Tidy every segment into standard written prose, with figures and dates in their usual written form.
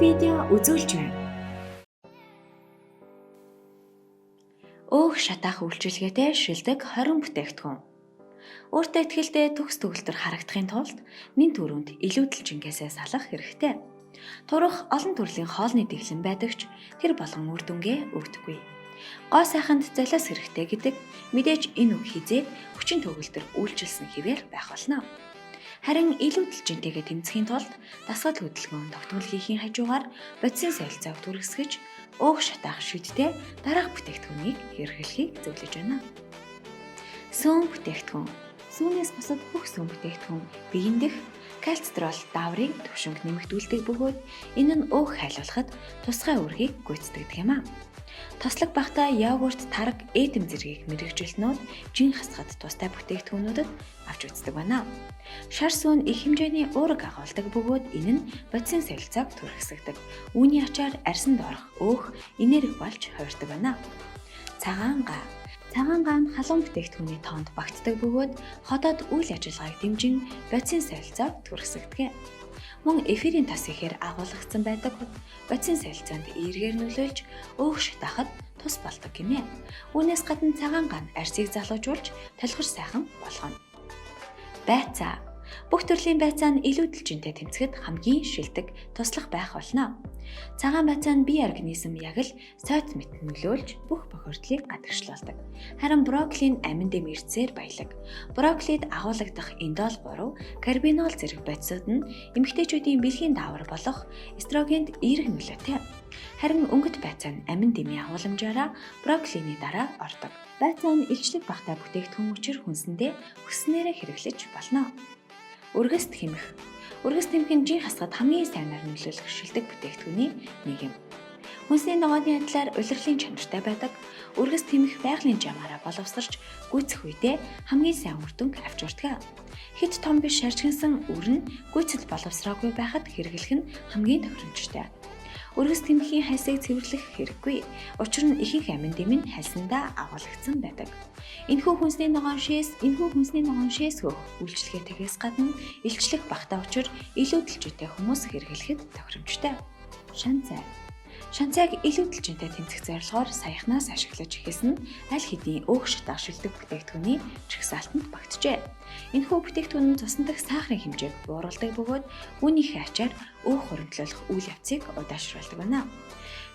видео үзүүлж байна. Өөх шатаах үйлчилгээтэй шилдэг 20 бүтээгдэхүүн. Өөртөө ихтэй төгс төгөлтөр харагдахын тулд нэн төрөнд илүү дэлжингээсээ салах хэрэгтэй. Турах олон төрлийн хоолны дэглэм байдаг ч тэр болгон үр дүнгээ өгдөггүй. Гоо сайханд золиос хэрэгтэй гэдэг мэдээж энэ үг хизээд хүчин төгөлтөр үйлчилсэн хэвээр байх болно. Харин илүү дэлжинтэйгээ тэмцэхийн тулд дасгал хөдөлгөөн тогтмол хийхийн хажуугаар бодисын солилцоог түргэсгэж өөх шатаах шүдтэй дараах бүтээгдэхүүнийг хэрэглэхийг зөвлөж байна. Сүүн бүтээгдэхүүн. Сүүнээс бусад бүх сүүн бүтээгдэхүүн биеийн дэх кальцитол дааврыг төвшинг нэмэгдүүлдэг бөгөөд энэ нь өөх хайлуулахад тусгай үргийг гүйцэтгэдэг юм а. Тослог багтаа йогурт, тараг, эдэм зэргийг мэрэгжилтнүүд жин хасахад тустай бүтээгдэхүүнүүдэд авч үздэг байна. Шар сүүн их хэмжээний уураг агуулдаг бөгөөд энэ нь бодисын солилцоог түргэсгдэг. Үүний ачаар арьсанд орох өөх энерги болж хувирдаг байна. Цагаан га. Цагаан га нь халуун бүтээгдэхүүний тоонд багтдаг бөгөөд ходоод үйл ажиллагааг дэмжин бодисын солилцоог түргэсгдэг. Мөн эфирийн тос ихээр агуулгацсан байдаг бодисын солилцоонд эргээр нөлөөлж өөх шатаахад тус болдог гинэ. Үүнээс гадна цагаан га нь арьсыг залуужуулж толгор сайхан болгоно. Байцаа. Бүх төрлийн байцаа нь илүү дэлжинтэй тэмцэхэд хамгийн шилдэг туслах байх болно. Цагаан байцаа нь бие организм яг л сойц мэт нөлөөлж бүх бохирдлыг гадагшлуулдаг. Харин брокколин амин дэм эрдсээр баялаг. Брокколид агуулгадах индол 3, карбинол зэрэг бодисууд нь эмэгтэйчүүдийн бэлгийн даавар болох эстрогенд эерэг нөлөөтэй. Харин өнгөт байцаа нь амин дэмийн агууламжаараа брокколины дараа ордог. Байцаа нь илчлэг багтаа бүтээгдэхүүн учир хүнсэндээ хүснээрээ хэрэглэж болно. Үргэс тэмэх. Үргэс тэмэх нь жин хасахад хамгийн сайнаар нөлөөлөх шилдэг бүтээгдэхүүний нэг юм. Хүнсний ногооны адилаар улирлын чанартай байдаг. Үргэс тэмэх байгалийн жамаараа боловсрч гүйцэх үедээ хамгийн сайн үр дүнг авч урдаг. Хэд том биш шаржигнсан үр нь гүйцэл боловсроогүй байхад хэрэглэх нь хамгийн тохиромжтой. Үргэс тэмхийн хальсыг цэвэрлэх хэрэггүй. Учир нь ихэнх амин дэм нь хальсандаа агуулгдсан байдаг. Энэхүү хүнсний ногоон шээс хөөх үйлчлэгээтэйгээс гадна илчлэх багтаа учир илүү дэлжинтэй хүмүүс хэрэглэхэд тохиромжтой. Шан цай. Шан цайг илүү дэлжинтэй тэмцэх зорилгоор саяхнаас ашиглаж эхэлсэн аль хэдийн өөх шатаах шилдэг бүтээгдэхүүний жагсаалтанд багтжээ. Энэхүү бүтээгдэхүүн нь цусан дахь сахарын хэмжээг бууруулдаг бөгөөд үүнийхээ ачаар өөх хуримтлуулах үйл явцыг удаашруулдаг байна.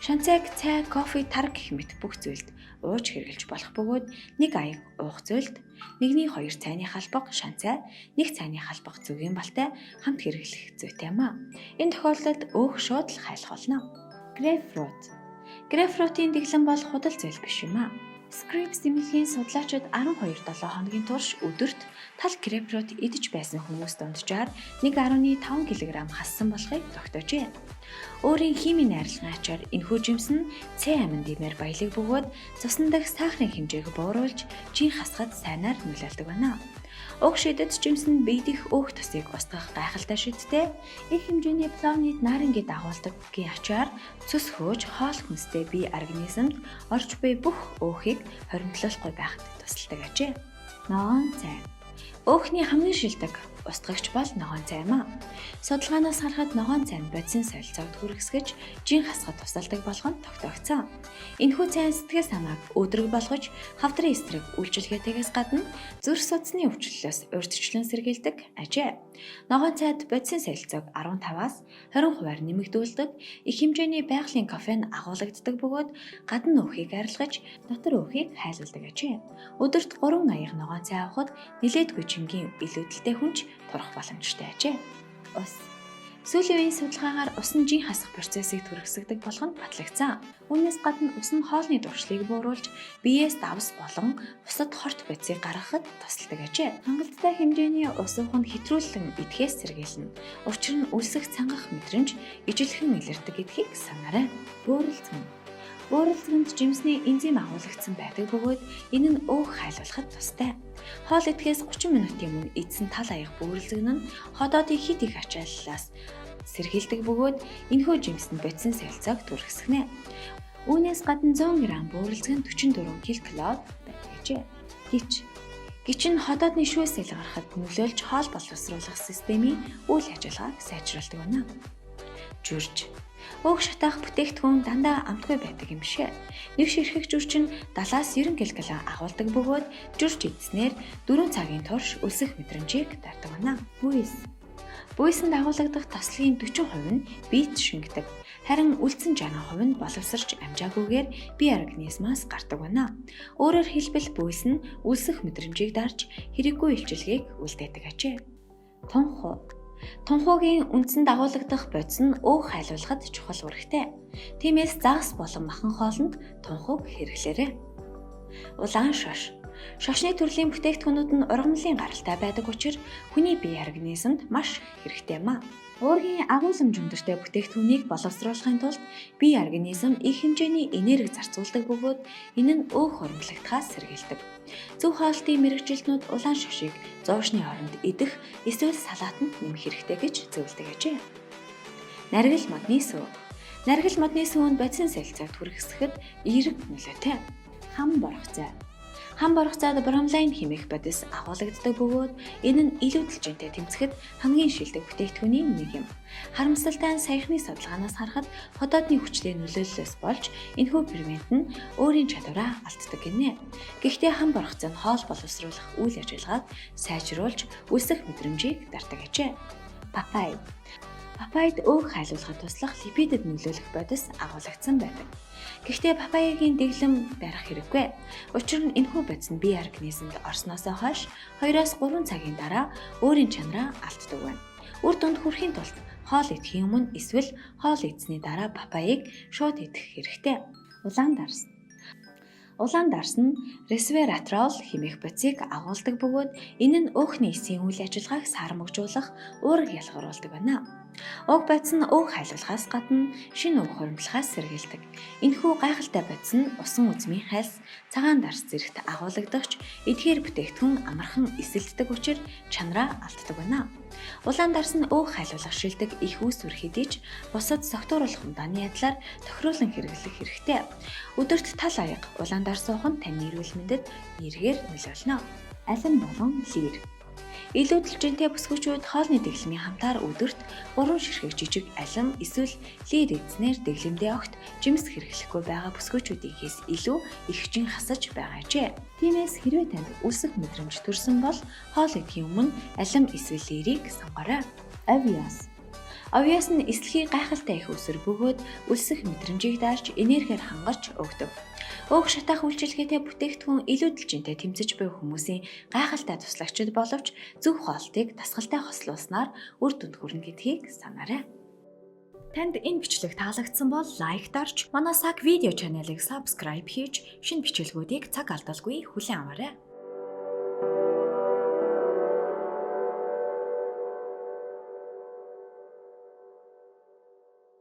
Шан цайг цай, кофе, тараг гэх мэт бүх зүйлд ууж хэрглэж болох бөгөөд нэг аяг уух зүйлд 1-2 цайны халбаг шан цай, 1 цайны халбаг зөгийн балтай хамт хэрэглэх зүйтэй юм а. Энэ тохиолдолд өөх шууд л хайлах болно. Грейпфрут. Грейпфрутын дэглэм бол худал зүйл биш юм а. Scripps эмнэлгийн судлаачид 12-7 хоногийн турш өдөрт тал грейпфрут идэж байсан хүмүүс дунджаар 1.5 кг хассан болохыг тогтоожээ. Өөрийн химийн найрлагын ачаар энэхүү жимс нь С амин дэмээр баялаг бөгөөд цусны дахь сахарын хэмжээг бууруулж жин хасахад сайнаар нөлөөлдөг байна. Уг шидэд жимс нь биедэх өөх тосыг устгах гайхалтай шидтэй их хэмжээний плавнид нарингийн дагуулдаггийн ачаар цус хөөж хоол хүнстэй бие организмд орж буй бүх өөхийг хоримтлуулахгүй байхад тусалдаг ажээ. Ногоон цай. Өөхний хамгийн шилдэг устгагч бол ногоон цай юм а. Судалгаанаас харахад ногоон цай нь бодисын солилцоог түргэсгэж жин хасахад тусалдаг болгонд тогтоогдсон. Энэхүү цай сэтгэл санааг өдрөг болгож хавдрын эсрэг үйлчилгээтэйгээс гадна зүрх судасны өвчлөлөөс урьдчилан сэргийлдэг ажээ. Ногоон цайд бодисын солилцоог 15-аас 20% нэмэгдүүлдэг, их хэмжээний байгалийн кофеин агуулгаддаг бөгөөд гадна өөхийг арилгаж дотор өөхийг хайлуулдаг ажээ. Өдөрт 3 аяга ногоон цай авахд нэлээдгүй жингийн илүүдэлтэй хүнч турах боломжтой ажээ. Ус. Сүүлийн үеийн судалгаагаар ус нь жин хасах процессыг түргэсгдэг болгонд батлагдсан. Үүнээс гадна ус нь хоолны дуршлыг бууруулж биеэс давс болон бусад хорт бодисыг гаргахад тусалдаг ажээ. Хангалттай хэмжээний ус ууханд хэтрүүлэн идэхээс сэргийлнэ. Учир нь үлсэх цангах мэдрэмж ижилхэн илэрдэг гэдгийг санаарай. Бөөрөлцгөн. Бөөрөлцгөнд жимсний энзим агуулгдсан байдаг бөгөөд энэ нь өөх хайлуулахад тустай. Хоол идэхээс 30 минутын өмнө идсэн тал аяг бөөрөлцгөн нь ходоодын хит их ачааллаас сэргийлдэг бөгөөд энэхүү жимс нь бодисын солилцоог түргэсгэнэ. Үүнээс гадна 100 г бөөрөлцгөн 44 ккал байдаг ажээ. Гич нь ходоодны шүүс илгарахад нөлөөлж хоол боловсруулах системийн үйл ажиллагааг сайжруулдаг байна. Журж. Уг шатаах бүтээгдэхүүн дандаа амтгүй байдаг юм бишээ. Нэг ширхэг жүр чинь 70-90 кг агуулдаг бөгөөд жүрж идснээр 4 цагийн турш өлсөх мэдрэмжийг дардаг байна. Буйсанд агуулгадах тослогийн 40% нь биет шингэдэг. Харин үлдсэн 60% нь боловсрч амжаагүйгээр бие организмаас гардаг байна. Өөрөөр хэлбэл буйс нь үлсэх мэдрэмжийг дарж хэрэггүй илчилгээг үлдээдэг ажээ. Тунхугийн үндсэнд агуулгадах бодис нь өөх хайлуулахад чухал үүрэгтэй. Тиймээс загас болон махан хоолнд тунхуг хэрэглээрэй. Улаан шош. Шошны төрлийн бүтээгдэхүүнүүд нь ургамлын гаралтай байдаг учраас хүний бие организмд маш хэрэгтэй юм а. Уургийн агуулмж өндөртэй бүтээгдэхүүнийг боловсруулахын тулд бие организм их хэмжээний энерги зарцуулдаг бөгөөд энэ нь өөх ургамлагдахаас сэргийлдэг. Зөв хоолтын мэргэжилтнүүд улаан шошийг зуушны оронд идэх эсвэл салаатанд нэмэх хэрэгтэй гэж зөвлөдөг ажээ. Наргил модны сүү. Наргил модны сүүнд бодисын солилцоог түргэсгэхэд эерэг нөлөөтэй. Хам боргоцоод бромлайн хэмээх бодис агуулгаддаг бөгөөд энэ нь илүү дэлжинтэй тэмцэхэд хамгийн шилдэг бүтээгдэхүүний нэг юм. Харамсалтай нь саяхны судалгаанаас харахад ходоодны хүчтэй нөлөөллөөс болж энэхүү фермент нь өөрийн чадвараа алддаг гинэ. Гэхдээ хам боргоцоо нь хоол боловсруулах үйл ажиллагааг сайжруулж үлсэх мэдрэмжийг дардаг ажээ. Папайд өөх хайлуулахад туслах липидэд нөлөөлөх бодис агуулгадсан байдаг. Гэхдээ папаягийн дэглэм барих хэрэггүй. Учир нь энэхүү бодис нь бие организмд орсноос хойш 2-3 цагийн дараа өөрийн чанараа алддаг байна. Үр дүнд хүрэхийн тулд хоол идэхийн өмнө эсвэл хоол идсэний дараа папаяыг шууд идэх хэрэгтэй. Улаан дарс нь ресвератрол хэмээх бодисыг агуулдаг бөгөөд энэ нь өөхний эсийн үйл ажиллагааг сармагжуулах уурга ялгаруулдаг байна. Уг бодис нь өөх хайлуулахаас гадна шинэ өөх хуримтлахаас сэргийлдэг. Энэхүү гайхалтай бодис нь усан үзмийн хальс, цагаан дарс зэрэгт агуулгадагч эдгээр бүтээгдэхүүн амархан эсэлддэг учраас чанараа алддаг байна. Улаан дарс нь өөх хайлуулах шилдэг их үүсвэр хэдийч бусад согтууруулах умдааны ядлаар тохируулан хэрэглэх хэрэгтэй. Өдөрт тал аяга улаан дарс уух нь таны эрүүл мэндэд эргээр нөлөөлнө. Алин болон лир. Илүү дэлжинтэй бүсгүүчүүд хоолны дэглэмийн хамтаар өдөрт 3 ширхэг жижиг алим эсвэл лир эзнэр дэглэмдээ огт жимс хэрэглэхгүй байгаа бүсгүүчүүдийнхээс илүү ихжин хасаж байгаа ажээ. Тиймээс хэрвээ танд үлсэх мэдрэмж төрсөн бол хоол идэхийн өмнө алим эсвэл лирийг сонгоорой. Авьяас нь эслэхий гайхалтай их өсөр бөгөөд үлсэх мэдрэмжийг дарж энергиэр хангарч өгдөг. Өөх шатаах үйлчилгээтэй бүтээгдэхүүн илүү дэлжинтэй тэмцэж буй хүмүүсийн гайхалтай туслагчид боловч зөв хоолтыг дасгалтай хослуулснаар үр дүнд хүрнэ гэдгийг санаарай. Танд энэ бичлэг таалагдсан бол лайк дарж, манай саг видео чаналыг сабскрайб хийж, шинэ бичлэгүүдийг цаг алдалгүй хүлээн аваарай.